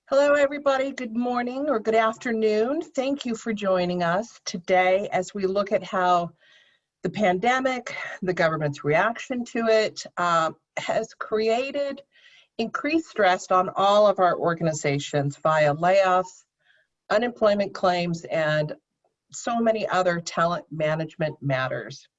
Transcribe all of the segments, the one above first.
Hello, everybody. Good morning or good afternoon. Thank you for joining us today as we look at how the pandemic, the government's reaction to it, has created increased stress on all of our organizations via layoffs, unemployment claims, and so many other talent management matters.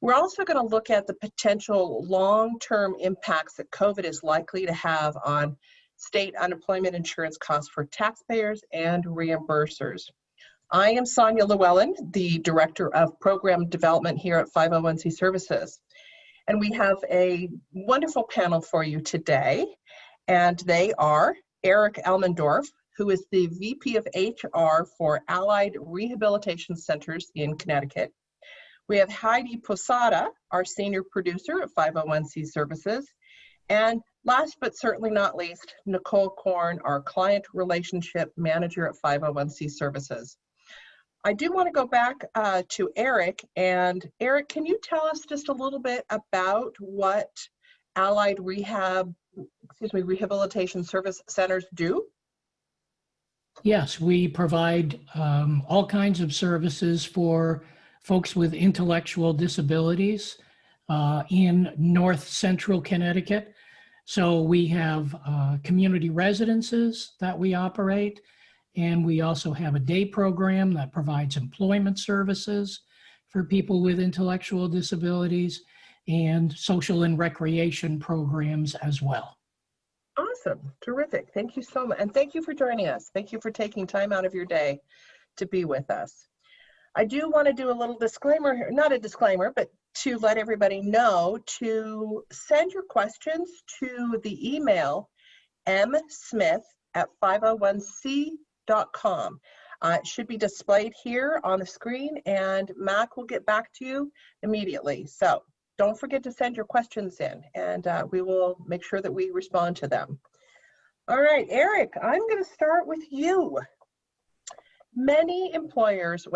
We're also going to look at the potential long-term impacts that COVID is likely to have on state unemployment insurance costs for taxpayers and reimbursors. I am Sonia Llewellyn, the Director of Program Development here at 501c Services. And we have a wonderful panel for you today. And they are Eric Elmendorf, who is the VP of HR for Allied Rehabilitation Centers in Connecticut. We have Heidi Posada, our Senior Producer at 501c Services. And last but certainly not least, Nicole Korn, our Client Relationship Manager at 501c Services. I do want to go back to Eric. And Eric, can you tell us just a little bit about what Allied Rehabilitation Service Centers do? Yes, we provide all kinds of services for folks with intellectual disabilities in North Central Connecticut. So we have community residences that we operate, and we also have a day program that provides employment services for people with intellectual disabilities and social and recreation programs as well. Awesome, terrific. Thank you so much. And thank you for joining us. Thank you for taking time out of your day to be with us. I do want to do a little disclaimer here, not a disclaimer, but to let everybody know to send your questions to the email msmith@501c.com. It should be displayed here on the screen, and Mac will get back to you immediately. So don't forget to send your questions in, and we will make sure that we respond to them. All right, Eric, I'm going to start with you. Many employees,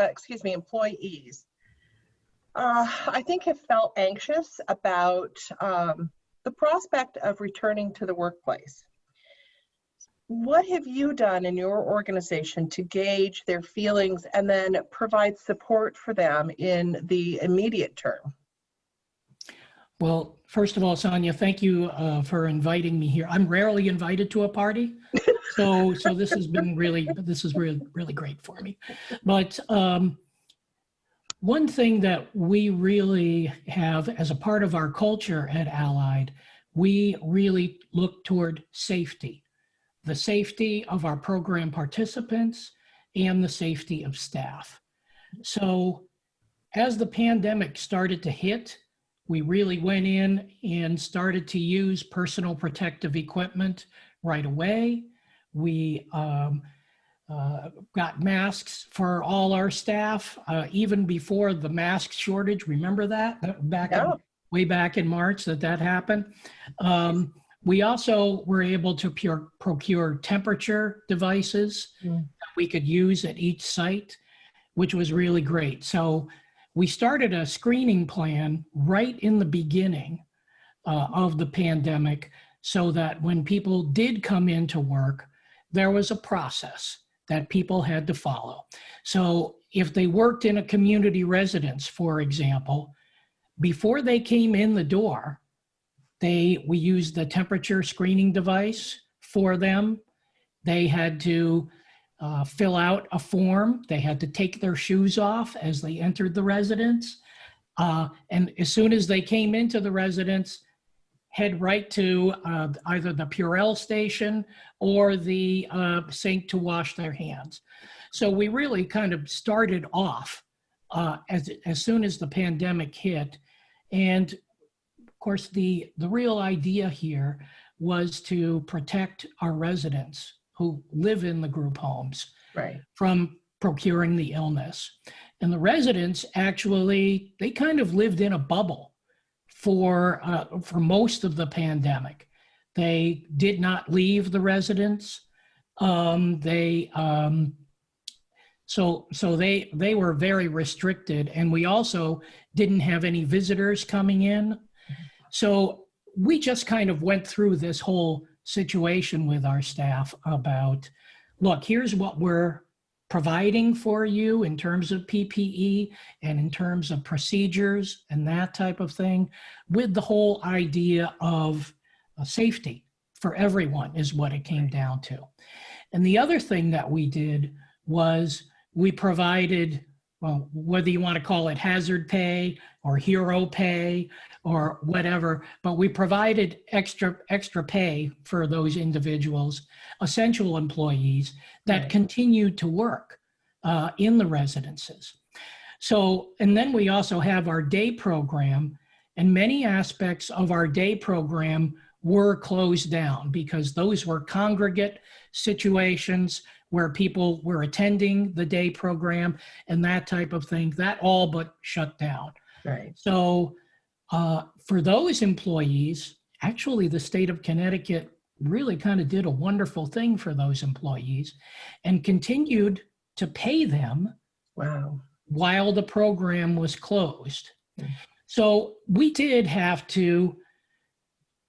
I think have felt anxious about the prospect of returning to the workplace. What have you done in your organization to gauge their feelings and then provide support for them in the immediate term? Well, first of all, Sonia, thank you for inviting me here. I'm rarely invited to a party, so this has been really great for me. But one thing that we really have as a part of our culture at Allied, we really look toward safety, the safety of our program participants and the safety of staff. So as the pandemic started to hit, we really went in and started to use personal protective equipment right away. We got masks for all our staff, even before the mask shortage. Remember that? Way back in March that happened. We also were able to procure temperature devices that we could use at each site, which was really great. So we started a screening plan right in the beginning of the pandemic so that when people did come into work, there was a process that people had to follow. So if they worked in a community residence, for example, before they came in the door, we used the temperature screening device for them. They had to fill out a form. They had to take their shoes off as they entered the residence. And as soon as they came into the residence, head right to either the Purell station or the sink to wash their hands. So we really kind of started off as soon as the pandemic hit. And of course, the real idea here was to protect our residents who live in the group homes from procuring the illness. And the residents actually, they kind of lived in a bubble for most of the pandemic. They did not leave the residence. So they were very restricted, and we also didn't have any visitors coming in. So we just kind of went through this whole situation with our staff about, look, here's what we're providing for you in terms of PPE and in terms of procedures and that type of thing, with the whole idea of safety for everyone is what it came down to. And the other thing that we did was we provided, well, whether you want to call it hazard pay or hero pay or whatever, but we provided extra pay for those individuals, essential employees that continued to work in the residences. So, and then we also have our day program, and many aspects of our day program were closed down because those were congregate situations where people were attending the day program and that type of thing. That all but shut down. Right. So for those employees, actually the state of Connecticut really kind of did a wonderful thing for those employees and continued to pay them while the program was closed. So we did have to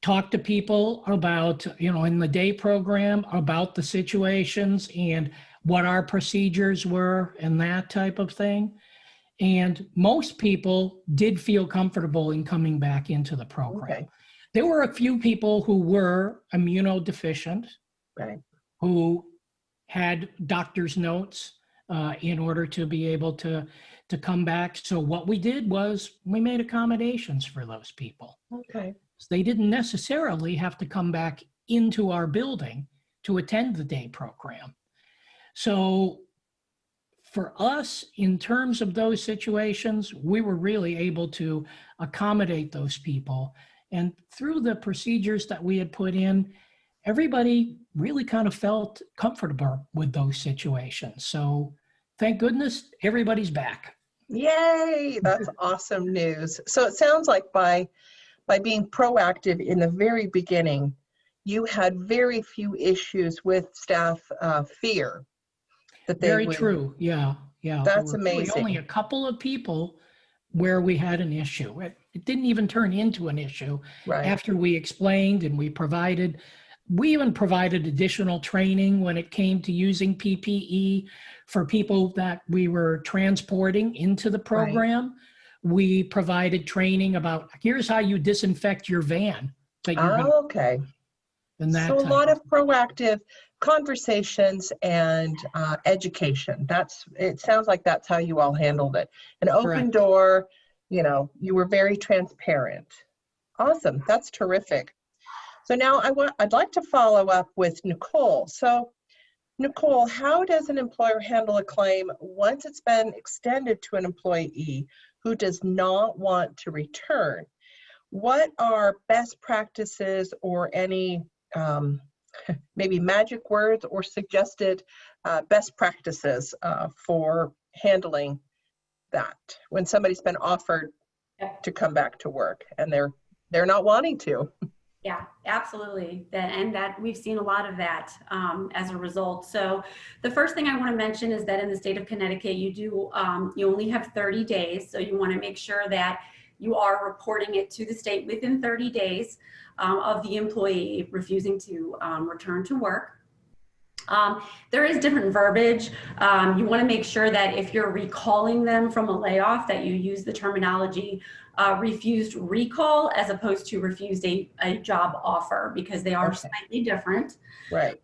talk to people about, in the day program, about the situations and what our procedures were and that type of thing. And most people did feel comfortable in coming back into the program. Okay. There were a few people who were immunodeficient, who had doctor's notes in order to be able to come back. So what we did was we made accommodations for those people. Okay. So they didn't necessarily have to come back into our building to attend the day program. So for us, in terms of those situations, we were really able to accommodate those people. And through the procedures that we had put in, everybody really kind of felt comfortable with those situations. So thank goodness everybody's back. Yay, that's awesome news. So it sounds like by being proactive in the very beginning, you had very few issues with staff fear that they Very would. True. Yeah. That's amazing. Really only a couple of people where we had an issue. It didn't even turn into an issue after we explained and we even provided additional training when it came to using PPE for people that we were transporting into the program. We provided training about, here's how you disinfect your van. Okay. And that so a lot of proactive conversations and education. It sounds like that's how you all handled it. An open door, you were very transparent. Awesome. That's terrific. So now I'd like to follow up with Nicole. So Nicole, how does an employer handle a claim once it's been extended to an employee who does not want to return? What are best practices or any maybe magic words or suggested best practices for handling that when somebody's been offered to come back to work and they're not wanting to? Yeah, absolutely. That we've seen a lot of that as a result. So the first thing I want to mention is that in the state of Connecticut, you only have 30 days. So you want to make sure that you are reporting it to the state within 30 days of the employee refusing to return to work. There is different verbiage. You want to make sure that if you're recalling them from a layoff, that you use the terminology refused recall as opposed to refused a job offer, because they are slightly different. Right.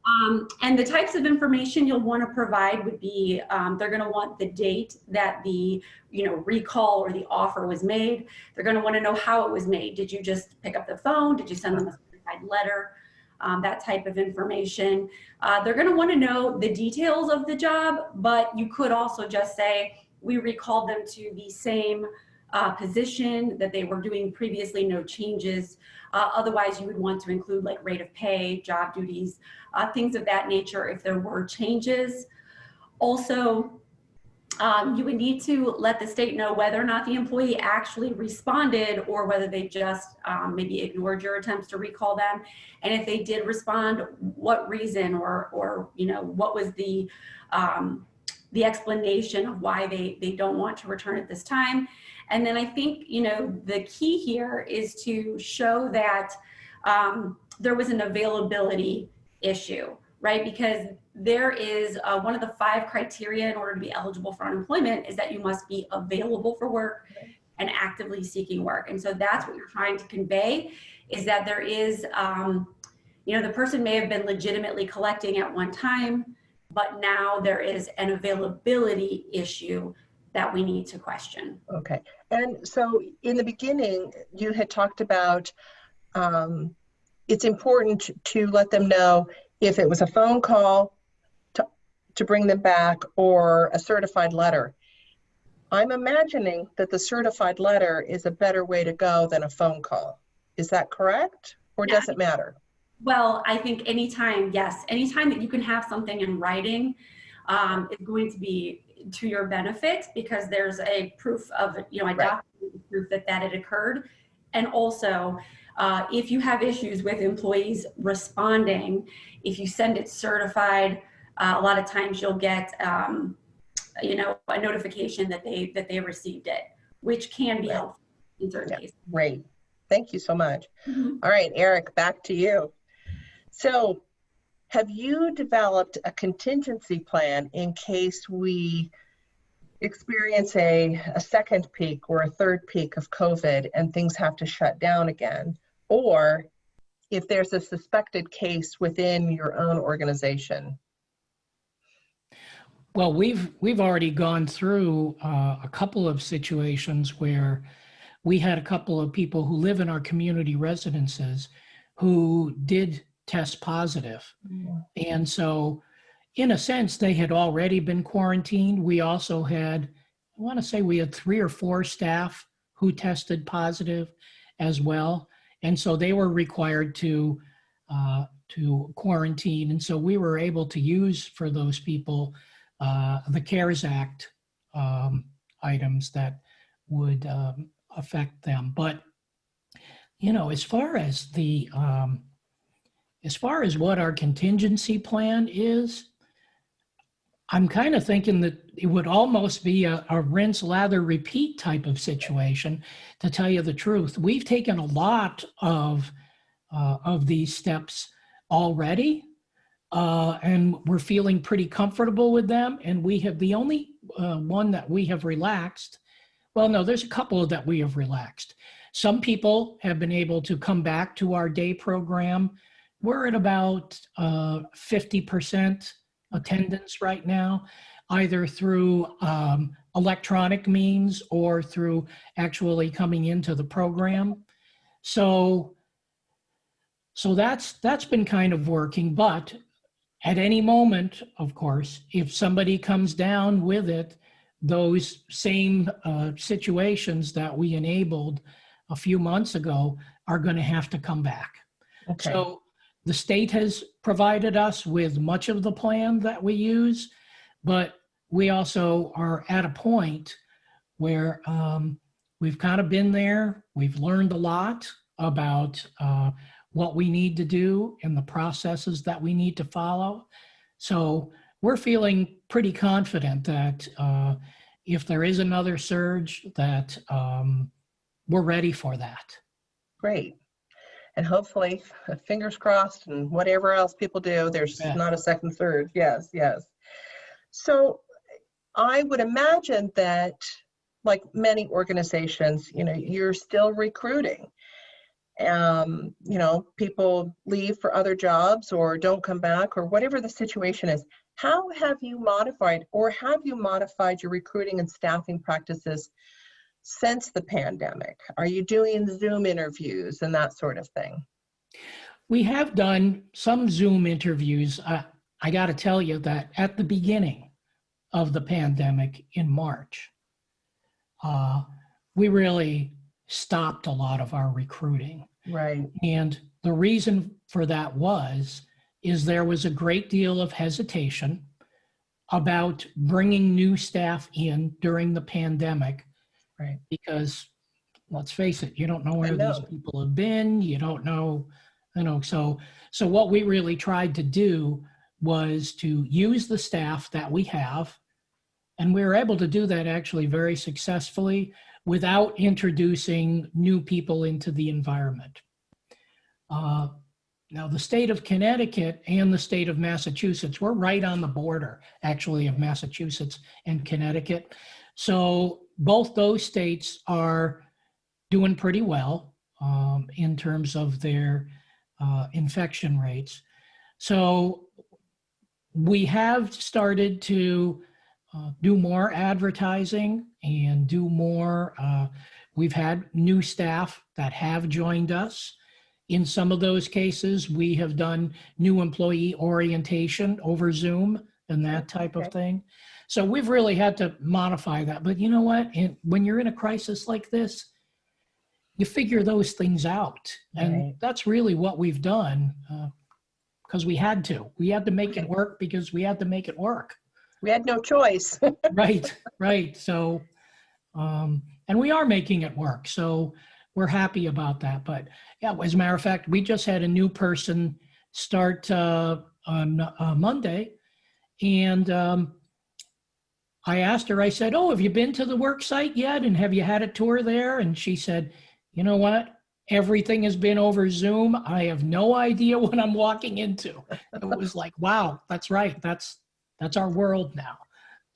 And the types of information you'll want to provide would be, they're going to want the date that the recall or the offer was made. They're going to want to know how it was made. Did you just pick up the phone? Did you send them a certified letter? That type of information. They're going to want to know the details of the job, but you could also just say, we recalled them to the same position that they were doing previously, no changes. Otherwise, you would want to include like rate of pay, job duties, things of that nature if there were changes. Also, you would need to let the state know whether or not the employee actually responded or whether they just maybe ignored your attempts to recall them. And if they did respond, what reason or what was the explanation of why they don't want to return at this time. And then I think, the key here is to show that there was an availability issue, right? Because there is one of the 5 criteria in order to be eligible for unemployment is that you must be available for work and actively seeking work. And so that's what you're trying to convey, is that there is, the person may have been legitimately collecting at one time, but now there is an availability issue that we need to question. Okay. And so in the beginning, you had talked about it's important to let them know if it was a phone call to bring them back or a certified letter. I'm imagining that the certified letter is a better way to go than a phone call. Is that correct? Or does it matter? Well, I think anytime that you can have something in writing is going to be to your benefit, because there's a proof of, a document proof that it occurred. And also, if you have issues with employees responding, if you send it certified, a lot of times you'll get, a notification that they received it, which can be helpful in certain cases. Great. Thank you so much. Mm-hmm. All right, Eric, back to you. So have you developed a contingency plan in case we experience a second peak or a third peak of COVID and things have to shut down again? Or if there's a suspected case within your own organization? Well, we've already gone through a couple of situations where we had a couple of people who live in our community residences who did test positive. And so in a sense, they had already been quarantined. We also had, I want to say we had 3 or 4 staff who tested positive as well. And so they were required to quarantine. And so we were able to use for those people the CARES Act items that would affect them. But, as far as what our contingency plan is, I'm kind of thinking that it would almost be a rinse, lather, repeat type of situation, to tell you the truth. We've taken a lot of these steps already, and we're feeling pretty comfortable with them. And we have the only one that we have relaxed. Well, no, there's a couple that we have relaxed. Some people have been able to come back to our day program. We're at about 50% attendance right now, either through electronic means or through actually coming into the program. So that's been kind of working. But at any moment, of course, if somebody comes down with it, those same situations that we enabled a few months ago are going to have to come back. Okay. So the state has provided us with much of the plan that we use, but we also are at a point where we've kind of been there. We've learned a lot about what we need to do and the processes that we need to follow. So we're feeling pretty confident that if there is another surge, that we're ready for that. Great. And hopefully, fingers crossed, and whatever else people do, there's not a second surge. Yes, yes. So I would imagine that, like many organizations, you're still recruiting. People leave for other jobs or don't come back or whatever the situation is. How have you modified your recruiting and staffing practices since the pandemic? Are you doing Zoom interviews and that sort of thing? We have done some Zoom interviews. I got to tell you that at the beginning of the pandemic in March, we really stopped a lot of our recruiting. Right. And the reason for that is there was a great deal of hesitation about bringing new staff in during the pandemic. Right. Because let's face it, you don't know where these people have been. You don't know, so what we really tried to do was to use the staff that we have. And we were able to do that actually very successfully without introducing new people into the environment. Now, the state of Connecticut and the state of Massachusetts, we're right on the border, actually, of Massachusetts and Connecticut. So both those states are doing pretty well in terms of their infection rates. So we have started to do more advertising and do more. We've had new staff that have joined us. In some of those cases, we have done new employee orientation over Zoom and that type of thing. So we've really had to modify that. But you know what? When you're in a crisis like this, you figure those things out. And that's really what we've done because we had to. We had to make it work because we had to make it work. We had no choice. Right. So, and we are making it work. So we're happy about that. But yeah, as a matter of fact, we just had a new person start on Monday. And I asked her, I said, oh, have you been to the work site yet? And have you had a tour there? And she said, you know what? Everything has been over Zoom. I have no idea what I'm walking into. It was like, wow, that's right. That's our world now.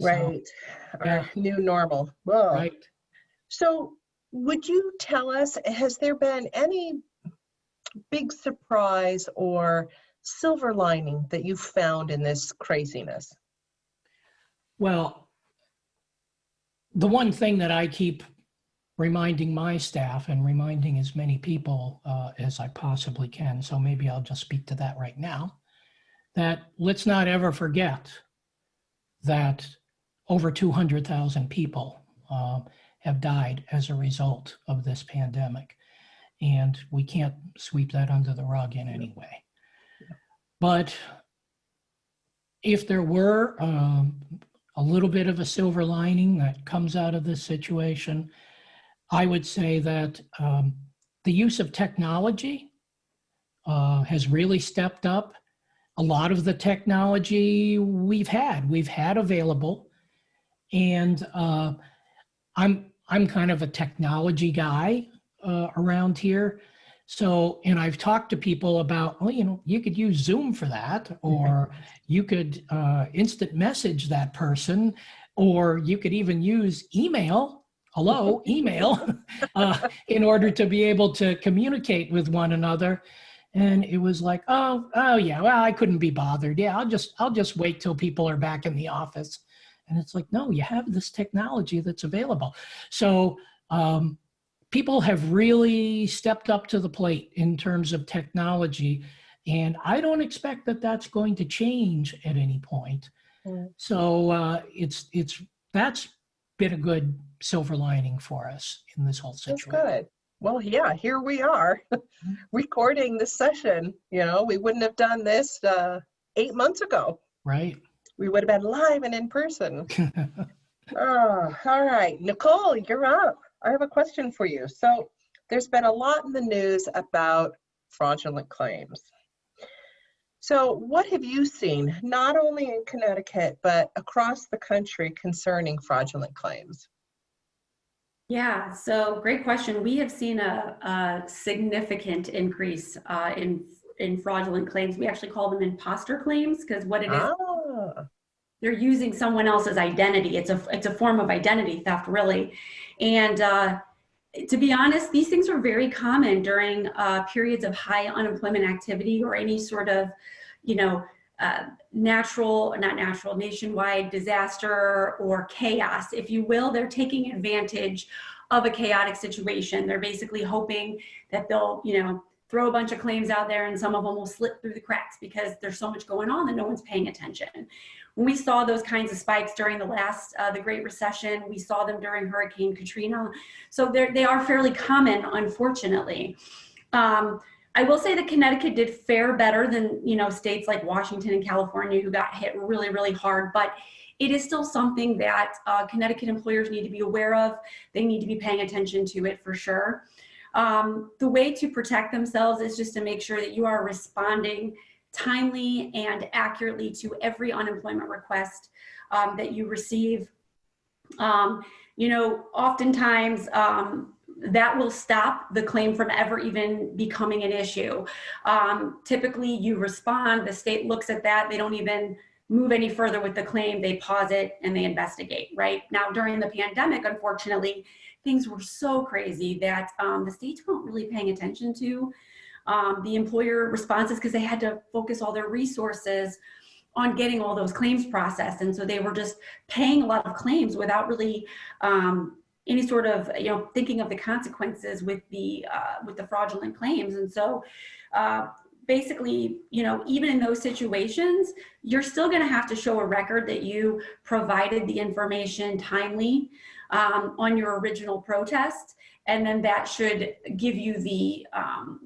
Right. So, our new normal. Whoa. Right. So would you tell us, has there been any big surprise or silver lining that you found in this craziness? Well, the one thing that I keep reminding my staff and reminding as many people as I possibly can, so maybe I'll just speak to that right now, that let's not ever forget that over 200,000 people have died as a result of this pandemic. And we can't sweep that under the rug in any way. But if there were a little bit of a silver lining that comes out of this situation, I would say that the use of technology has really stepped up. A lot of the technology we've had available. And I'm kind of a technology guy around here. So, and I've talked to people about, well, you know, you could use Zoom for that, or you could instant message that person, or you could even use email, email, in order to be able to communicate with one another. And it was like, oh yeah, well, I couldn't be bothered. Yeah, I'll just wait till people are back in the office. And it's like, no, you have this technology that's available. So people have really stepped up to the plate in terms of technology. And I don't expect that that's going to change at any point. So that's been a good silver lining for us in this whole situation. That's good. Well, yeah, here we are recording this session. You know, we wouldn't have done this 8 months ago. Right. We would have been live and in person. Oh, all right. Nicole, you're up. I have a question for you. So there's been a lot in the news about fraudulent claims. So what have you seen, not only in Connecticut, but across the country concerning fraudulent claims? Yeah, so great question. We have seen a significant increase in fraudulent claims. We actually call them imposter claims because what it is, they're using someone else's identity. It's a form of identity theft, really. And to be honest, these things are very common during periods of high unemployment activity or any sort of, you know, nationwide disaster or chaos, if you will. They're taking advantage of a chaotic situation. They're basically hoping that they'll, you know, throw a bunch of claims out there and some of them will slip through the cracks because there's so much going on that no one's paying attention. When we saw those kinds of spikes during the Great Recession, we saw them during Hurricane Katrina. So they are fairly common, unfortunately. I will say that Connecticut did fare better than, you know, states like Washington and California who got hit really, really hard, but it is still something that Connecticut employers need to be aware of. They need to be paying attention to it for sure. The way to protect themselves is just to make sure that you are responding timely and accurately to every unemployment request that you receive. You know, oftentimes that will stop the claim from ever even becoming an issue. Typically, you respond, the state looks at that, they don't even move any further with the claim, they pause it and they investigate, right? Now, during the pandemic, unfortunately, things were so crazy that the states weren't really paying attention to the employer responses because they had to focus all their resources on getting all those claims processed. And so they were just paying a lot of claims without really any sort of, thinking of the consequences with the fraudulent claims. And so basically, even in those situations, you're still going to have to show a record that you provided the information timely on your original protest. And then that should give you the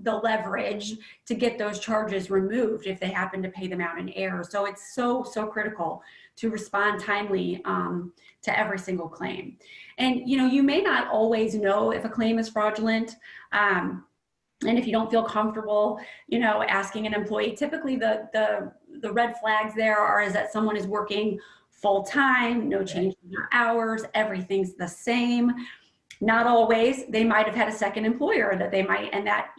leverage to get those charges removed if they happen to pay them out in error. So it's so critical to respond timely to every single claim. And you may not always know if a claim is fraudulent. And if you don't feel comfortable, asking an employee, typically the red flags there is that someone is working full time, no change in their hours, everything's the same. Not always. They might have had a second employer that they might, and that,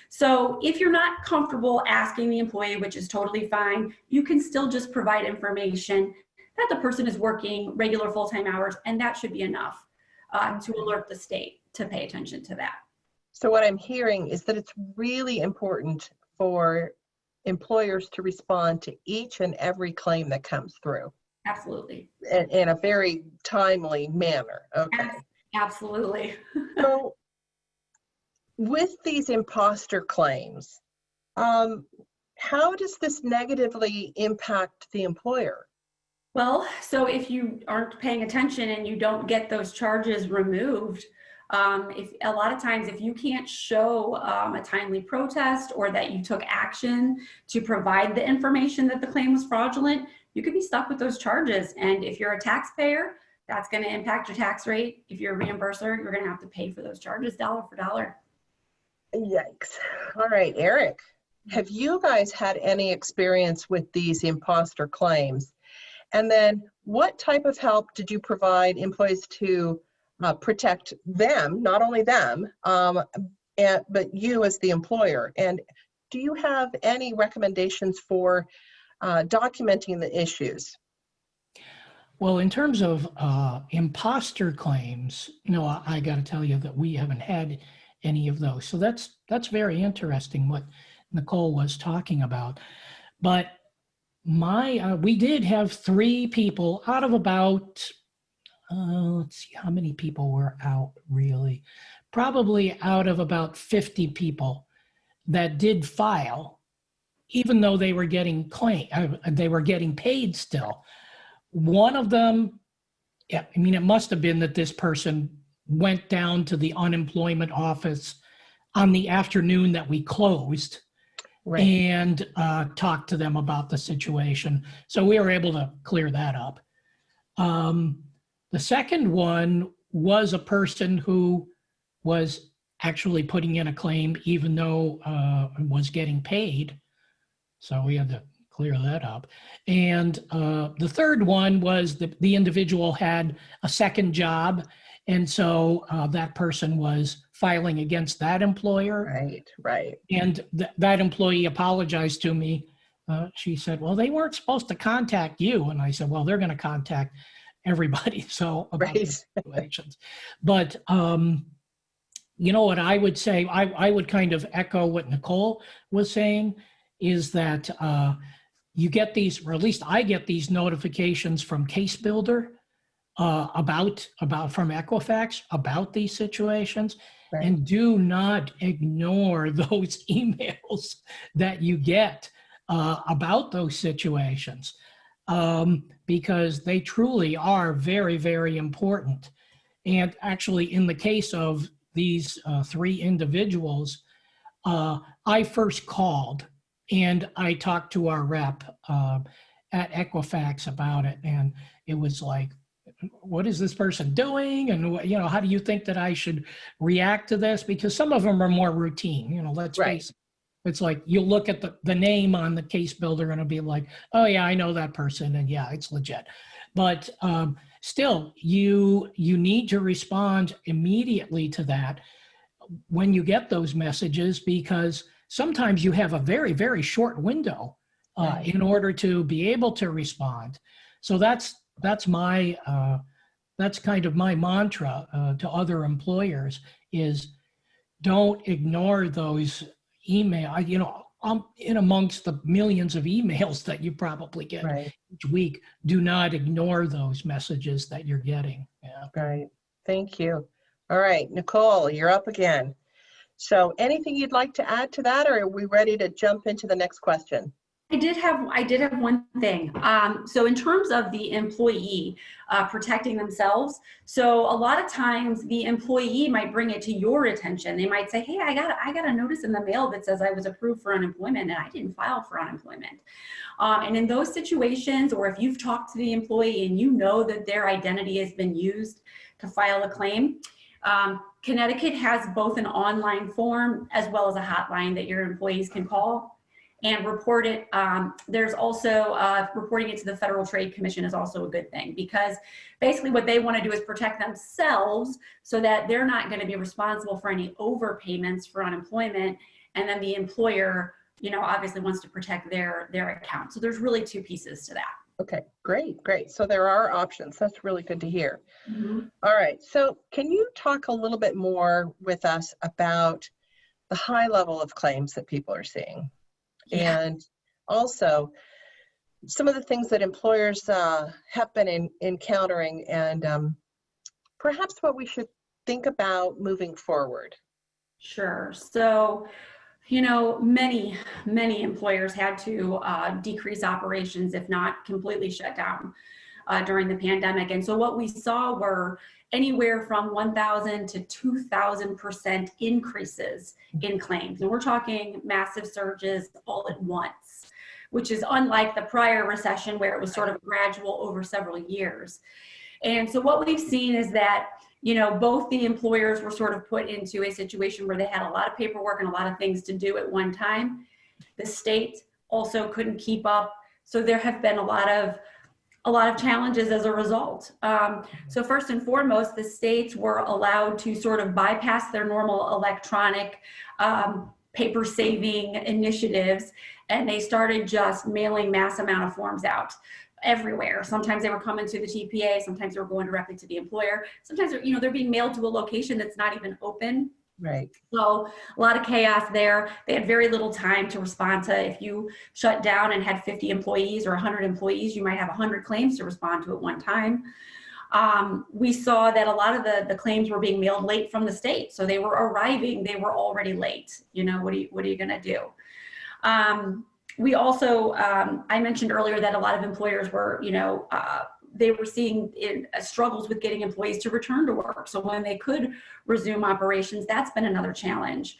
So if you're not comfortable asking the employee, which is totally fine, you can still just provide information that the person is working regular full-time hours, and that should be enough to alert the state to pay attention to that. So what I'm hearing is that it's really important for employers to respond to each and every claim that comes through. Absolutely. In a very timely manner. Okay. Absolutely. So with these imposter claims, how does this negatively impact the employer? Well, so if you aren't paying attention and you don't get those charges removed, if a lot of times if you can't show a timely protest or that you took action to provide the information that the claim was fraudulent, you could be stuck with those charges. And if you're a taxpayer, that's going to impact your tax rate. If you're a reimburser, you're going to have to pay for those charges dollar for dollar. Yikes. All right, Eric, have you guys had any experience with these imposter claims? And then what type of help did you provide employees to protect them, not only them, but you as the employer? And do you have any recommendations for documenting the issues? Well, in terms of imposter claims, I got to tell you that we haven't had any of those. So that's very interesting what Nicole was talking about. But we did have 3 people out of about, let's see, how many people were out really? Probably out of about 50 people that did file, even though they were getting paid still. One of them, it must have been that this person went down to the unemployment office on the afternoon that we closed, right, and talked to them about the situation. So we were able to clear that up. The second one was a person who was actually putting in a claim, even though was getting paid. So we had to clear that up. And the third one was the individual had a second job. And so that person was filing against that employer. Right. And that employee apologized to me. She said, well, they weren't supposed to contact you. And I said, well, they're going to contact everybody. So about these situations. But what I would say, I would kind of echo what Nicole was saying, is that you get these, or at least I get these notifications from Case Builder about from Equifax about these situations, right, and do not ignore those emails that you get about those situations, because they truly are very, very important. And actually, in the case of these 3 individuals, I first called and I talked to our rep at Equifax about it. And it was like, what is this person doing? And, how do you think that I should react to this? Because some of them are more routine, let's face it. It's like, you'll look at the name on the Case Builder and it'll be like, oh yeah, I know that person. And yeah, it's legit. But still, you need to respond immediately to that when you get those messages, because sometimes you have a very, very short window in order to be able to respond. So that's my that's kind of my mantra to other employers is don't ignore those email. You know, in amongst the millions of emails that you probably get each week, do not ignore those messages that you're getting. Yeah. Right. Thank you. All right, Nicole, you're up again. So anything you'd like to add to that, or are we ready to jump into the next question? I did have one thing. So in terms of the employee protecting themselves, so a lot of times the employee might bring it to your attention. They might say, "Hey, I got a notice in the mail that says I was approved for unemployment and I didn't file for unemployment." And in those situations, or if you've talked to the employee and you know that their identity has been used to file a claim, Connecticut has both an online form as well as a hotline that your employees can call and report it. There's also reporting it to the Federal Trade Commission is also a good thing, because basically what they want to do is protect themselves so that they're not going to be responsible for any overpayments for unemployment. And then the employer, you know, obviously wants to protect their account. So there's really two pieces to that. Okay, great. So there are options. That's really good to hear. Mm-hmm. All right. So can you talk a little bit more with us about the high level of claims that people are seeing? Yeah. And also some of the things that employers have been encountering, and perhaps what we should think about moving forward. Sure. So, you know, many employers had to decrease operations, if not completely shut down during the pandemic. And so what we saw were anywhere from 1,000 to 2,000% increases in claims. And we're talking massive surges all at once, which is unlike the prior recession where it was sort of gradual over several years. And so what we've seen is that, you know, both the employers were sort of put into a situation where they had a lot of paperwork and a lot of things to do at one time. The state also couldn't keep up. So there have been a lot of challenges as a result. So first and foremost, the states were allowed to sort of bypass their normal electronic paper saving initiatives, and they started just mailing mass amount of forms out everywhere. Sometimes they were coming to the TPA, sometimes they were going directly to the employer. Sometimes they're being mailed to a location that's not even open. Right. So a lot of chaos there. They had very little time to respond to. If you shut down and had 50 employees or 100 employees, you might have 100 claims to respond to at one time. We saw that a lot of the claims were being mailed late from the state. So they were arriving, they were already late. You know, what are you gonna do? We also, I mentioned earlier that a lot of employers were, they were seeing struggles with getting employees to return to work. So when they could resume operations, that's been another challenge.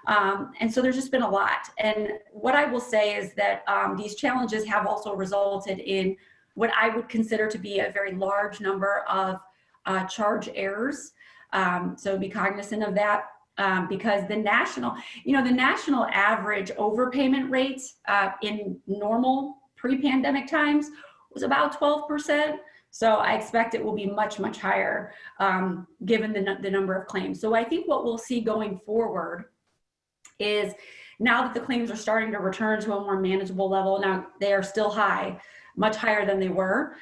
And so there's just been a lot. And what I will say is that these challenges have also resulted in what I would consider to be a very large number of charge errors. So be cognizant of that. Because the national average overpayment rate in normal pre-pandemic times was about 12%. So I expect it will be much, much higher given the number of claims. So I think what we'll see going forward is, now that the claims are starting to return to a more manageable level, now they are still high, much higher than they were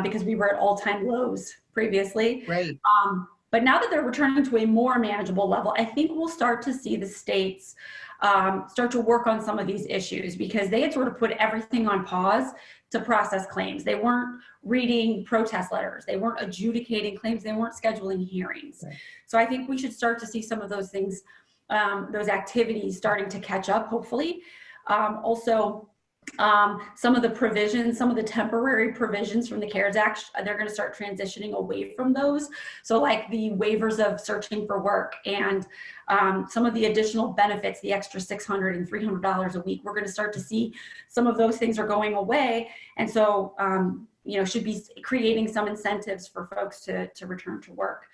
because we were at all-time lows previously. Right. But now that they're returning to a more manageable level, I think we'll start to see the states start to work on some of these issues, because they had sort of put everything on pause to process claims. They weren't reading protest letters. They weren't adjudicating claims. They weren't scheduling hearings. Right. So I think we should start to see some of those things, those activities starting to catch up, hopefully. Also, some of the provisions, some of the temporary provisions from the CARES Act, they're going to start transitioning away from those. So like the waivers of searching for work and some of the additional benefits, the extra $600 and $300 a week, we're going to start to see some of those things are going away. And so, should be creating some incentives for folks to return to work.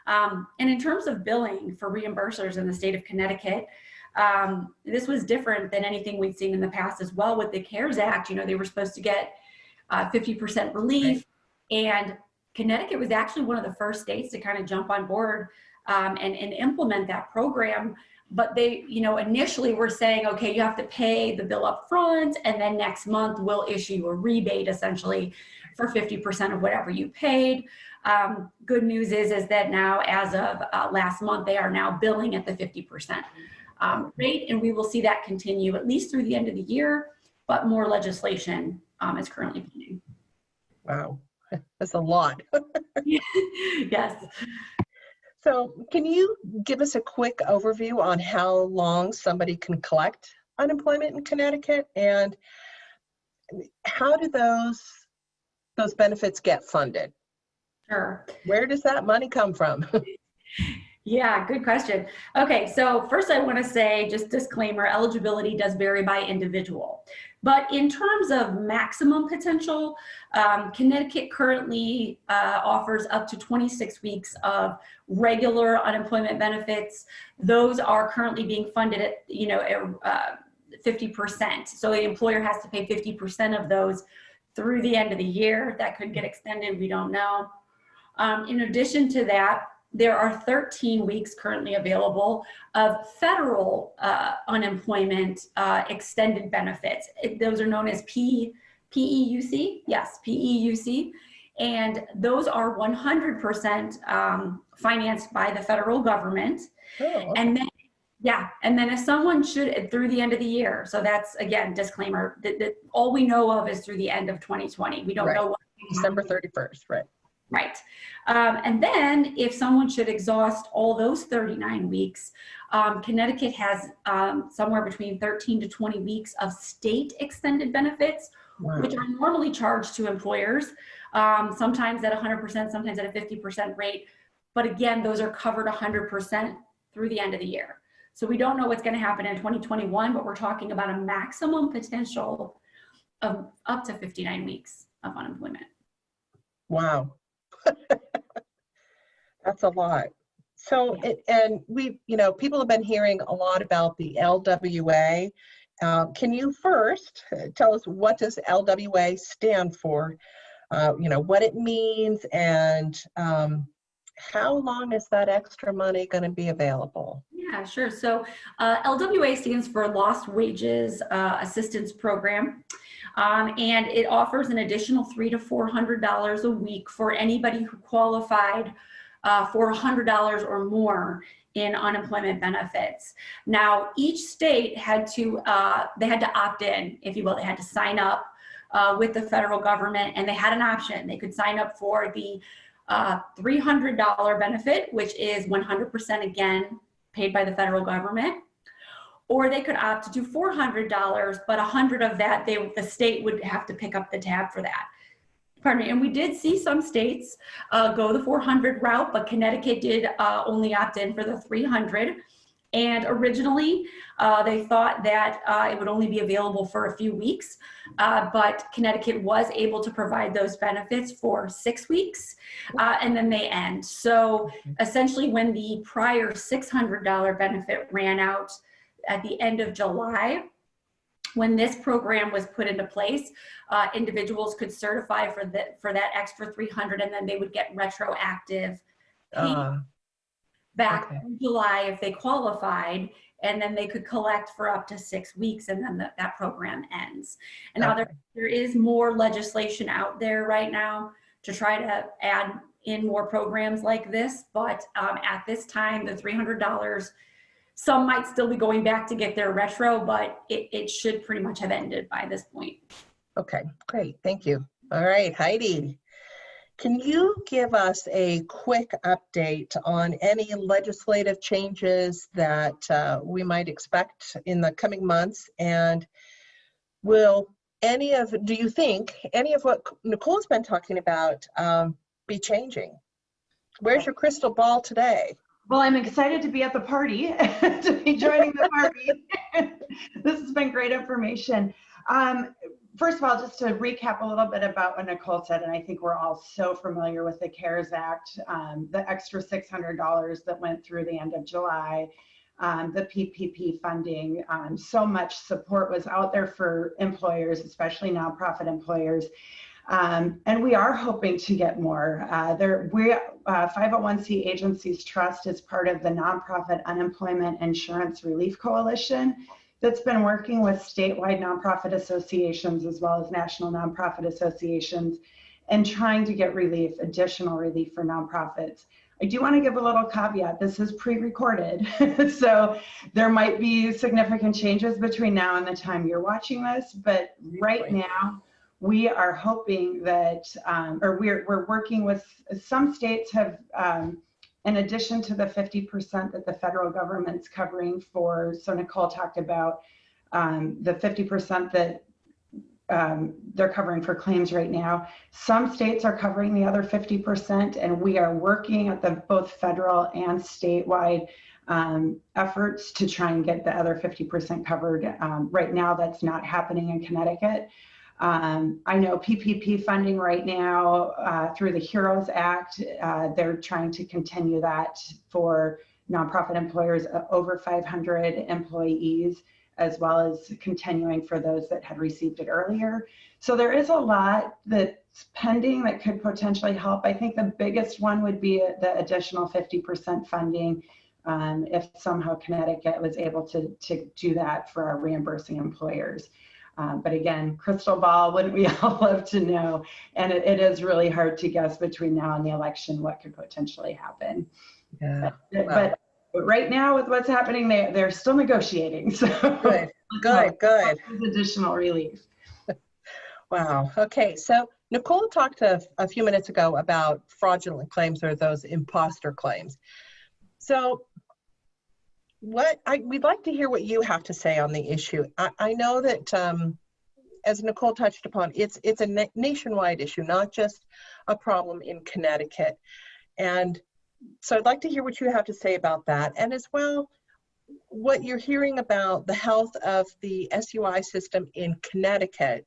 And in terms of billing for reimbursors in the state of Connecticut, this was different than anything we'd seen in the past as well. With the CARES Act, they were supposed to get 50% relief. And Connecticut was actually one of the first states to kind of jump on board and implement that program. But they, initially were saying, okay, you have to pay the bill up front, and then next month we'll issue you a rebate essentially for 50% of whatever you paid. Good news is that now, as of last month, they are now billing at the 50% rate, and we will see that continue at least through the end of the year, but more legislation is currently pending. Wow, that's a lot. Yes. So can you give us a quick overview on how long somebody can collect unemployment in Connecticut, and how do those benefits get funded? Sure. Where does that money come from? Yeah, good question. Okay, so first I want to say, just disclaimer, eligibility does vary by individual. But in terms of maximum potential, Connecticut currently offers up to 26 weeks of regular unemployment benefits. Those are currently being funded at 50%. So the employer has to pay 50% of those through the end of the year. That could get extended, we don't know. In addition to that, there are 13 weeks currently available of federal unemployment extended benefits. Those are known as PEUC. Yes, PEUC. And those are 100% financed by the federal government. Oh, okay. And then, and then if someone should, through the end of the year, so that's, again, disclaimer, that all we know of is through the end of 2020. We don't know what December 31st, right? Right. And then if someone should exhaust all those 39 weeks, Connecticut has somewhere between 13 to 20 weeks of state extended benefits, Wow. which are normally charged to employers, sometimes at 100%, sometimes at a 50% rate. But again, those are covered 100% through the end of the year. So we don't know what's going to happen in 2021, but we're talking about a maximum potential of up to 59 weeks of unemployment. Wow. That's a lot. So, and we, people have been hearing a lot about the LWA. Can you first tell us, what does LWA stand for? What it means, and how long is that extra money going to be available? Yeah, sure. So LWA stands for Lost Wages Assistance Program. And it offers an additional $300 to $400 a week for anybody who qualified for $100 or more in unemployment benefits. Now, each state had to opt in, if you will. They had to sign up with the federal government, and they had an option. They could sign up for the $300 benefit, which is 100% again paid by the federal government. Or they could opt to do $400, but $100 of that, the state would have to pick up the tab for that. Pardon me. And we did see some states go the $400 route, but Connecticut did only opt in for the $300. And originally, they thought that it would only be available for a few weeks, but Connecticut was able to provide those benefits for 6 weeks, and then they end. So essentially, when the prior $600 benefit ran out at the end of July, when this program was put into place, individuals could certify for that extra $300, and then they would get retroactive payment back in July if they qualified, and then they could collect for up to 6 weeks, and then that program ends. And now there is more legislation out there right now to try to add in more programs like this, but at this time, the $300, some might still be going back to get their retro, but it should pretty much have ended by this point. Okay, great. Thank you. All right, Heidi, can you give us a quick update on any legislative changes that we might expect in the coming months? And do you think any of what Nicole's been talking about be changing? Where's your crystal ball today? Well, I'm excited to be at the party, to be joining the party. This has been great information. First of all, just to recap a little bit about what Nicole said, and I think we're all so familiar with the CARES Act, the extra $600 that went through the end of July, the PPP funding. So much support was out there for employers, especially nonprofit employers. And we are hoping to get more. 501c Agencies Trust is part of the Nonprofit Unemployment Insurance Relief Coalition that's been working with statewide nonprofit associations as well as national nonprofit associations and trying to get relief, additional relief for nonprofits. I do want to give a little caveat. This is pre-recorded, so there might be significant changes between now and the time you're watching this, but right now, we are hoping that, or we're working with, some states have, in addition to the 50% that the federal government's covering for, so Nicole talked about the 50% that they're covering for claims right now. Some states are covering the other 50%, and we are working at the both federal and statewide efforts to try and get the other 50% covered. Right now, that's not happening in Connecticut. I know PPP funding right now through the HEROES Act, they're trying to continue that for nonprofit employers over 500 employees, as well as continuing for those that had received it earlier. So there is a lot that's pending that could potentially help. I think the biggest one would be the additional 50% funding if somehow Connecticut was able to do that for our reimbursing employers. But again, crystal ball, wouldn't we all love to know? And it is really hard to guess between now and the election what could potentially happen. Yeah. But right now with what's happening, they're still negotiating. So good. Additional relief. Wow. Okay. So Nicole talked a few minutes ago about fraudulent claims, or those imposter claims. So we'd like to hear what you have to say on the issue. I know that, as Nicole touched upon, it's a nationwide issue, not just a problem in Connecticut. And so I'd like to hear what you have to say about that, and as well, what you're hearing about the health of the SUI system in Connecticut,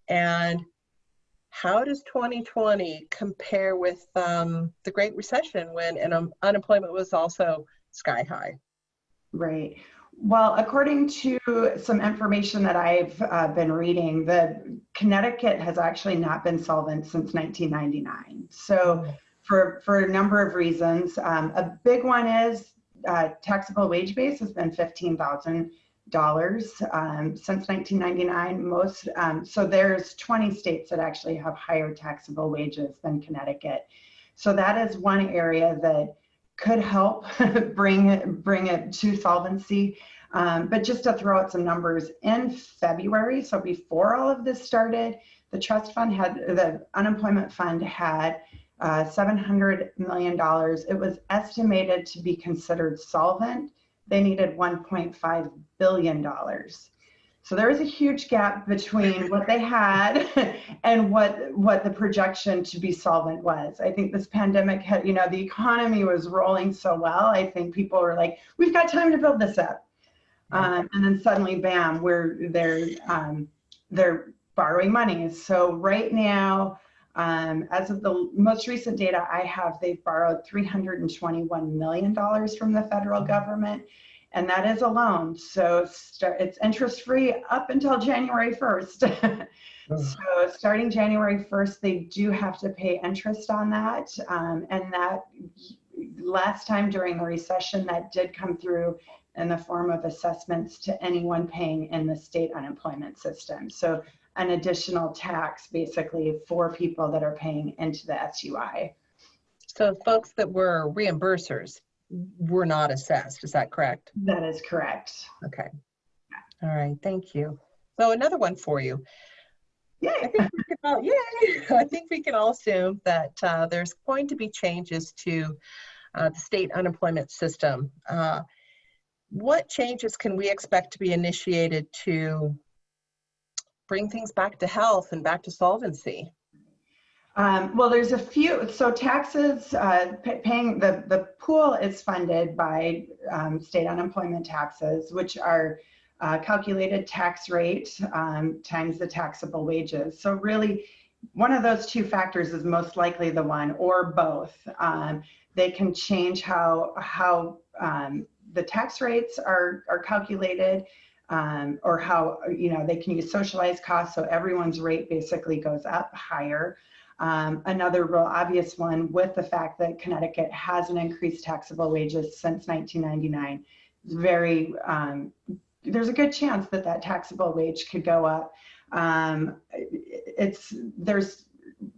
and how does 2020 compare with the Great Recession when unemployment was also sky high? Right. Well, according to some information that I've been reading, the Connecticut has actually not been solvent since 1999. So for a number of reasons, a big one is taxable wage base has been $15,000 since 1999. So there's 20 states that actually have higher taxable wages than Connecticut. So that is one area that could help bring it to solvency. But just to throw out some numbers, in February, so before all of this started, the trust fund the unemployment fund had $700 million. It was estimated to be considered solvent. They needed $1.5 billion. So there was a huge gap between what they had and what the projection to be solvent was. I think this pandemic had, the economy was rolling so well. I think people were like, we've got time to build this up. And then suddenly, bam, they're borrowing money. So right now, as of the most recent data I have, they've borrowed $321 million from the federal government. And that is a loan. So it's interest-free up until January 1st. So starting January 1st, they do have to pay interest on that. And that last time during the recession, that did come through in the form of assessments to anyone paying in the state unemployment system. So an additional tax basically for people that are paying into the SUI. So folks that were reimbursors were not assessed, is that correct? That is correct. Okay. All right, thank you. So another one for you. Yay. I think we can all assume that there's going to be changes to the state unemployment system. What changes can we expect to be initiated to bring things back to health and back to solvency? Well, there's a few. So taxes, paying the pool is funded by state unemployment taxes, which are calculated tax rate times the taxable wages. So really, one of those two factors is most likely the one, or both. They can change how the tax rates are calculated. or how, they can use socialized costs, so everyone's rate basically goes up higher. Another real obvious one, with the fact that Connecticut hasn't increased taxable wages since 1999, there's a good chance that that taxable wage could go up. There's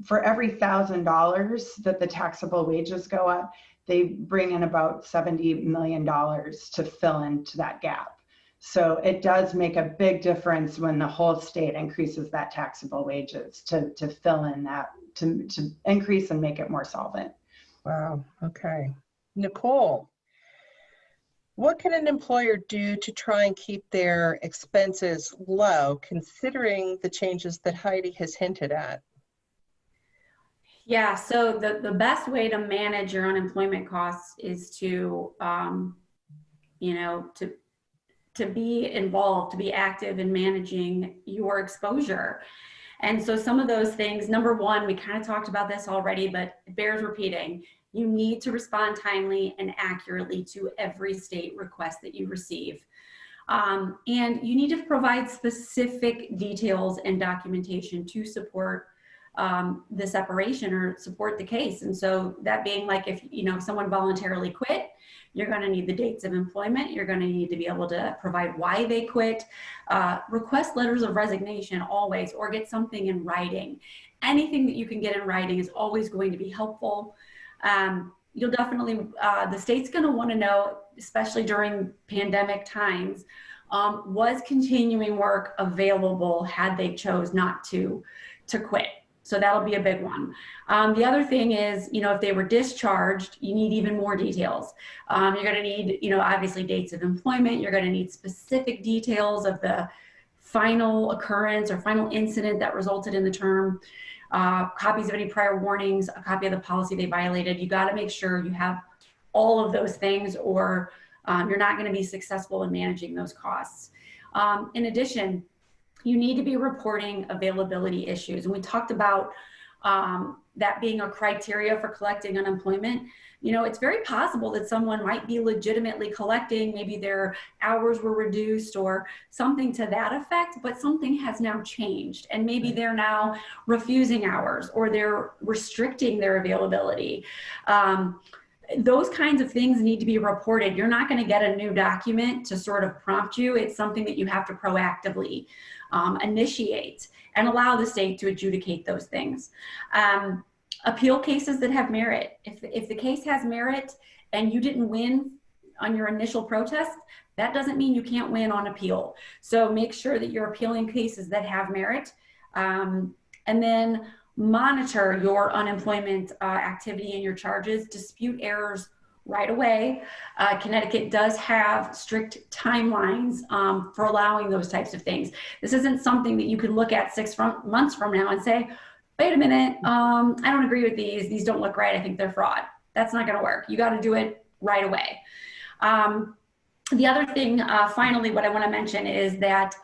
for every $1,000 that the taxable wages go up, they bring in about $70 million to fill into that gap. So it does make a big difference when the whole state increases that taxable wages to fill in that, to increase and make it more solvent. Wow, okay. Nicole, what can an employer do to try and keep their expenses low, considering the changes that Heidi has hinted at? Yeah, so the best way to manage your unemployment costs is to, to be involved, to be active in managing your exposure. And so some of those things, number one, we kind of talked about this already, but it bears repeating. You need to respond timely and accurately to every state request that you receive. And you need to provide specific details and documentation to support the separation or support the case. And so that being like, if someone voluntarily quit, you're going to need the dates of employment. You're going to need to be able to provide why they quit, request letters of resignation always, or get something in writing. Anything that you can get in writing is always going to be helpful. You'll definitely, the state's going to want to know, especially during pandemic times, was continuing work available had they chose not to quit. So that'll be a big one. The other thing is, if they were discharged, you need even more details. You're going to need, obviously dates of employment. You're going to need specific details of the final occurrence or final incident that resulted in the term, copies of any prior warnings, a copy of the policy they violated. You got to make sure you have all of those things, or you're not going to be successful in managing those costs. In addition, you need to be reporting availability issues. And we talked about that being a criteria for collecting unemployment. It's very possible that someone might be legitimately collecting, maybe their hours were reduced or something to that effect, but something has now changed. And maybe they're now refusing hours, or they're restricting their availability. Those kinds of things need to be reported. You're not going to get a new document to sort of prompt you. It's something that you have to proactively initiate and allow the state to adjudicate those things. Appeal cases that have merit. If the case has merit and you didn't win on your initial protest, that doesn't mean you can't win on appeal. So make sure that you're appealing cases that have merit. And then monitor your unemployment activity and your charges. Dispute errors right away. Connecticut does have strict timelines for allowing those types of things. This isn't something that you can look at 6 months from now and say, wait a minute, I don't agree with these. These don't look right. I think they're fraud. That's not going to work. You got to do it right away. The other thing, finally, what I want to mention is that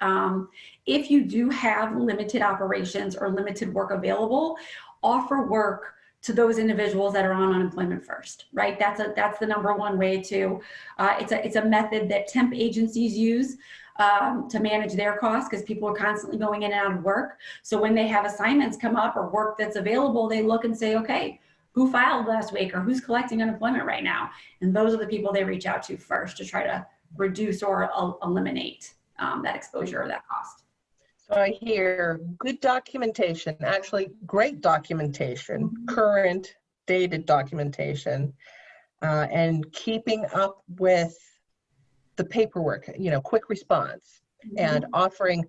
if you do have limited operations or limited work available, offer work to those individuals that are on unemployment first, right? That's the number one way to, it's a method that temp agencies use to manage their costs, because people are constantly going in and out of work. So when they have assignments come up or work that's available, they look and say, okay, who filed last week or who's collecting unemployment right now? And those are the people they reach out to first to try to reduce or eliminate that exposure or that cost. So I hear good documentation, actually great documentation, current dated documentation, and keeping up with the paperwork, quick response, and offering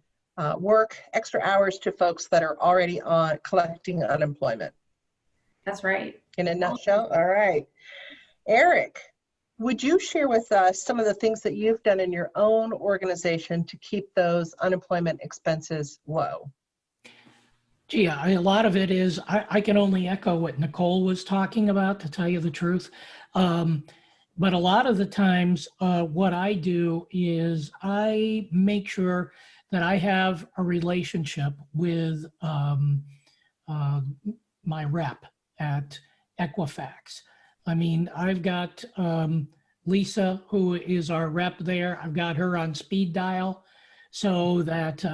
work, extra hours to folks that are already on collecting unemployment. That's right. In a nutshell. All right. Eric, would you share with us some of the things that you've done in your own organization to keep those unemployment expenses low? Gee, a lot of it is, I can only echo what Nicole was talking about, to tell you the truth. But a lot of the times, what I do is I make sure that I have a relationship with my rep at Equifax. I mean, I've got Lisa, who is our rep there. I've got her on speed dial. so that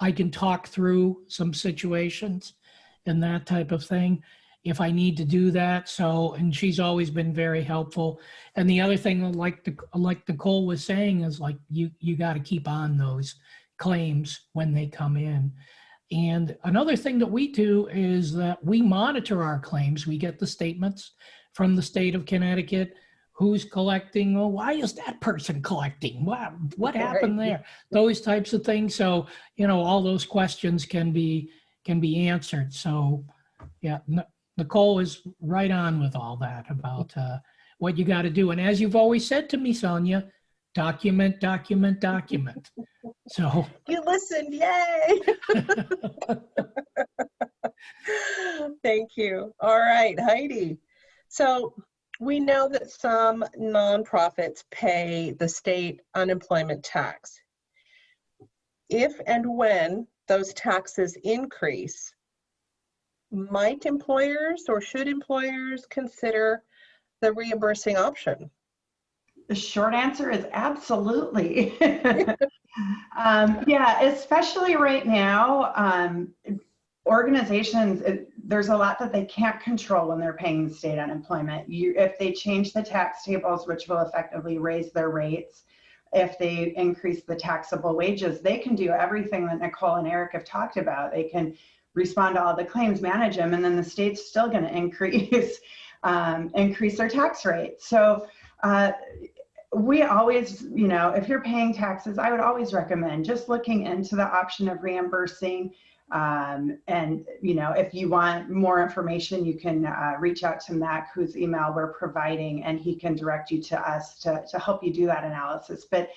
I can talk through some situations and that type of thing if I need to do that. So, and she's always been very helpful. And the other thing, like Nicole was saying, is like you got to keep on those claims when they come in. And another thing that we do is that we monitor our claims. We get the statements from the state of Connecticut. Who's collecting? Well, why is that person collecting? What happened there? Those types of things. So, you know, all those questions can be answered. So, yeah, Nicole is right on with all that about what you got to do. And as you've always said to me, Sonia, document, document, document. So you listened, yay! Thank you. All right, Heidi. So we know that some nonprofits pay the state unemployment tax. If and when those taxes increase, might employers or should employers consider the reimbursing option? The short answer is absolutely. Yeah, especially right now, organizations, there's a lot that they can't control when they're paying state unemployment. If they change the tax tables, which will effectively raise their rates, if they increase the taxable wages, they can do everything that Nicole and Eric have talked about. They can respond to all the claims, manage them, and then the state's still going to increase their tax rate. So we always, you know, if you're paying taxes, I would always recommend just looking into the option of reimbursing. And, you know, if you want more information, you can reach out to Mac, whose email we're providing, and he can direct you to us to help you do that analysis. But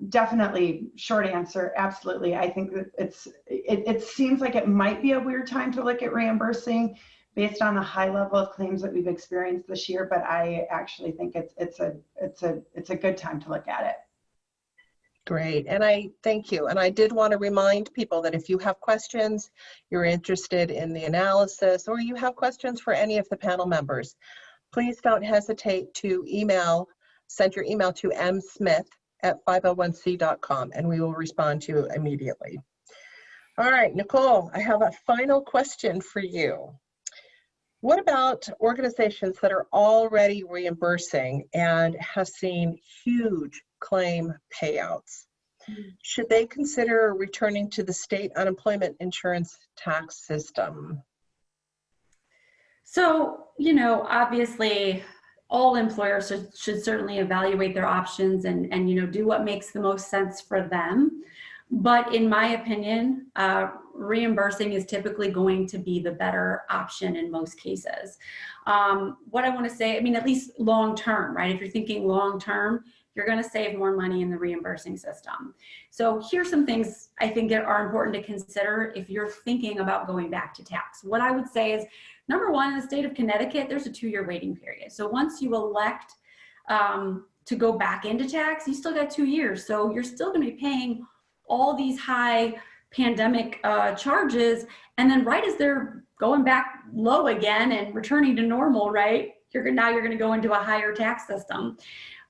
definitely, short answer, absolutely. I think that it seems like it might be a weird time to look at reimbursing based on the high level of claims that we've experienced this year, but I actually think it's a good time to look at it. Great, and I thank you. And I did want to remind people that if you have questions, you're interested in the analysis, or you have questions for any of the panel members, please don't hesitate to send your email to msmith@501c.com, and we will respond to you immediately. All right, Nicole, I have a final question for you. What about organizations that are already reimbursing and have seen huge claim payouts? Should they consider returning to the state unemployment insurance tax system? So, you know, obviously all employers should certainly evaluate their options and, you know, do what makes the most sense for them. But in my opinion, reimbursing is typically going to be the better option in most cases. What I want to say, I mean, at least long-term, right? If you're thinking long-term, you're going to save more money in the reimbursing system. So here's some things I think that are important to consider if you're thinking about going back to tax. What I would say is, number one, in the state of Connecticut, there's a 2-year waiting period. So once you elect to go back into tax, you still got 2 years. So you're still going to be paying all these high pandemic charges, and then right as they're going back low again and returning to normal, right, now you're going to go into a higher tax system.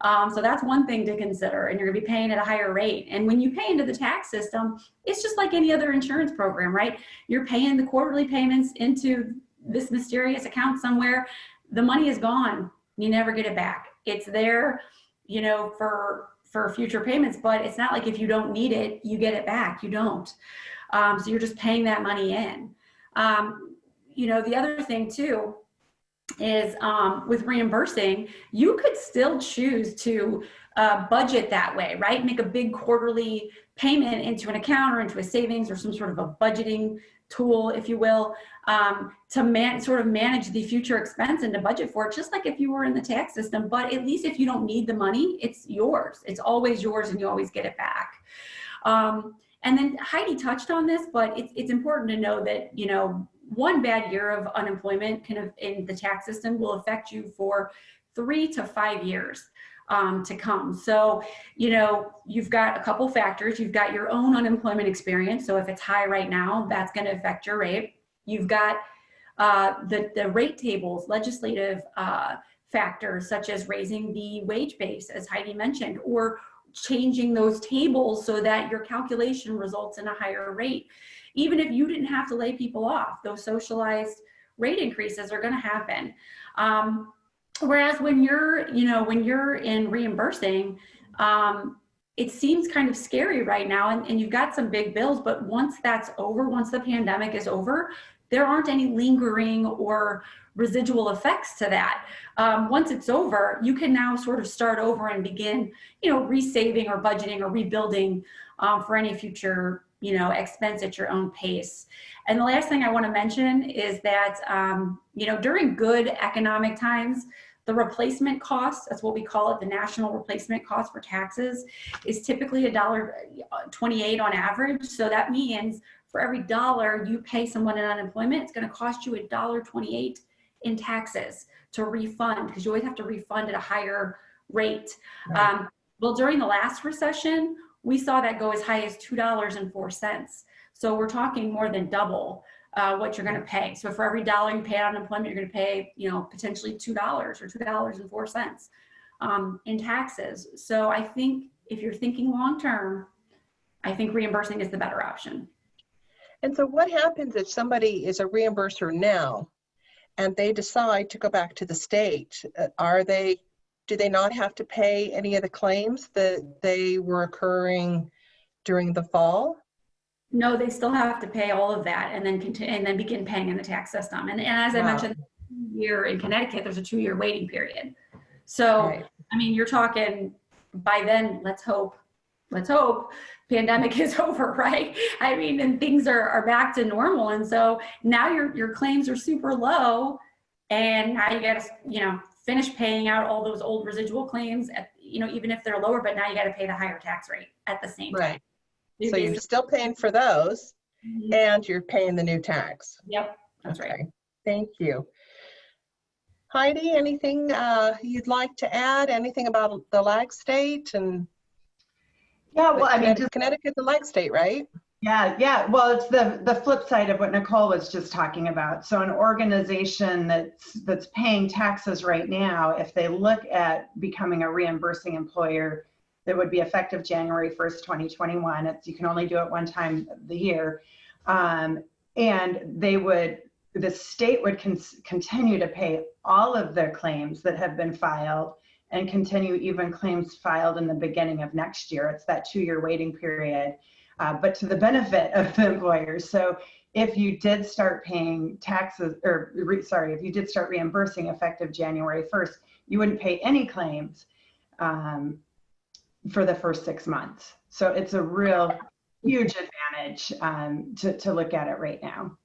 So that's one thing to consider, and you're going to be paying at a higher rate. And when you pay into the tax system, it's just like any other insurance program, right? You're paying the quarterly payments into this mysterious account somewhere. The money is gone. You never get it back. It's there, you know, for future payments, but it's not like if you don't need it, you get it back. You don't. So you're just paying that money in. You know, the other thing too is with reimbursing, you could still choose to budget that way, right? Make a big quarterly payment into an account or into a savings or some sort of a budgeting tool, if you will, to sort of manage the future expense and to budget for it, just like if you were in the tax system. But at least if you don't need the money, it's yours. It's always yours and you always get it back. And then Heidi touched on this, but it's important to know that, you know, one bad year of unemployment in the tax system will affect you for 3 to 5 years to come. So, you know, you've got a couple factors. You've got your own unemployment experience. So if it's high right now, that's going to affect your rate. You've got the rate tables, legislative factors such as raising the wage base, as Heidi mentioned, or changing those tables so that your calculation results in a higher rate. Even if you didn't have to lay people off, those socialized rate increases are going to happen. Whereas when you're, when you're in reimbursing, it seems kind of scary right now, and you've got some big bills, but once that's over, once the pandemic is over, there aren't any lingering or residual effects to that. Once it's over, you can now sort of start over and begin, resaving or budgeting or rebuilding for any future, expense at your own pace. And the last thing I want to mention is that, during good economic times, the replacement cost, that's what we call it, the national replacement cost for taxes, is typically $1.28 on average. So that means for every dollar you pay someone in unemployment, it's going to cost you $1.28 in taxes to refund, because you always have to refund at a higher rate. Right. Well, during the last recession, we saw that go as high as $2.04. So we're talking more than double what you're going to pay. So for every dollar you pay on unemployment, you're going to pay, potentially $2 or $2.04 in taxes. So I think if you're thinking long-term, I think reimbursing is the better option. And so what happens if somebody is a reimburser now and they decide to go back to the state? Do they not have to pay any of the claims that they were occurring during the fall? No, they still have to pay all of that and then begin paying in the tax system. And as I mentioned, here in Connecticut, there's a 2-year waiting period. So, right. I mean, you're talking by then, let's hope pandemic is over, right? I mean, and things are back to normal. And so now your claims are super low, and now you got to, finish paying out all those old residual claims, even if they're lower, but now you got to pay the higher tax rate at the same time. Right. So you're still paying for those, mm-hmm. and you're paying the new tax. Yep, that's right. Thank you. Heidi, anything you'd like to add? Anything about the lag state? And yeah, well, I mean, Connecticut's a lag state, right? Yeah. Well, it's the flip side of what Nicole was just talking about. So an organization that's paying taxes right now, if they look at becoming a reimbursing employer, that would be effective January 1st, 2021. You can only do it one time the year. And the state would continue to pay all of their claims that have been filed, and continue even claims filed in the beginning of next year. It's that 2-year waiting period, but to the benefit of the employers. So if you did start paying taxes, if you did start reimbursing effective January 1st, you wouldn't pay any claims for the first 6 months. So it's a real huge advantage to look at it right now.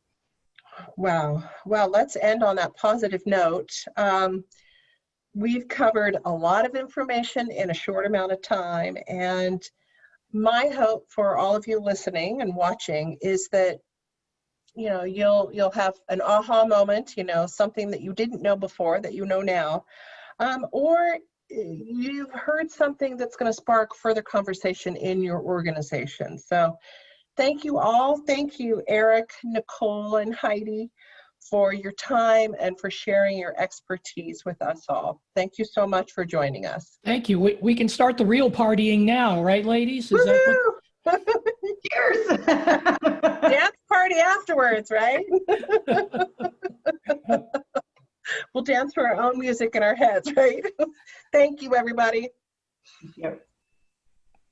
Wow. Well, let's end on that positive note. We've covered a lot of information in a short amount of time, and my hope for all of you listening and watching is that you'll have an aha moment, something that you didn't know before that you know now, or you've heard something that's going to spark further conversation in your organization. So thank you all. Thank you, Eric, Nicole, and Heidi, for your time and for sharing your expertise with us all. Thank you so much for joining us. Thank you. We can start the real partying now, right, ladies? Is that Cheers! Dance party afterwards, right? We'll dance to our own music in our heads, right? Thank you, everybody. Thank you.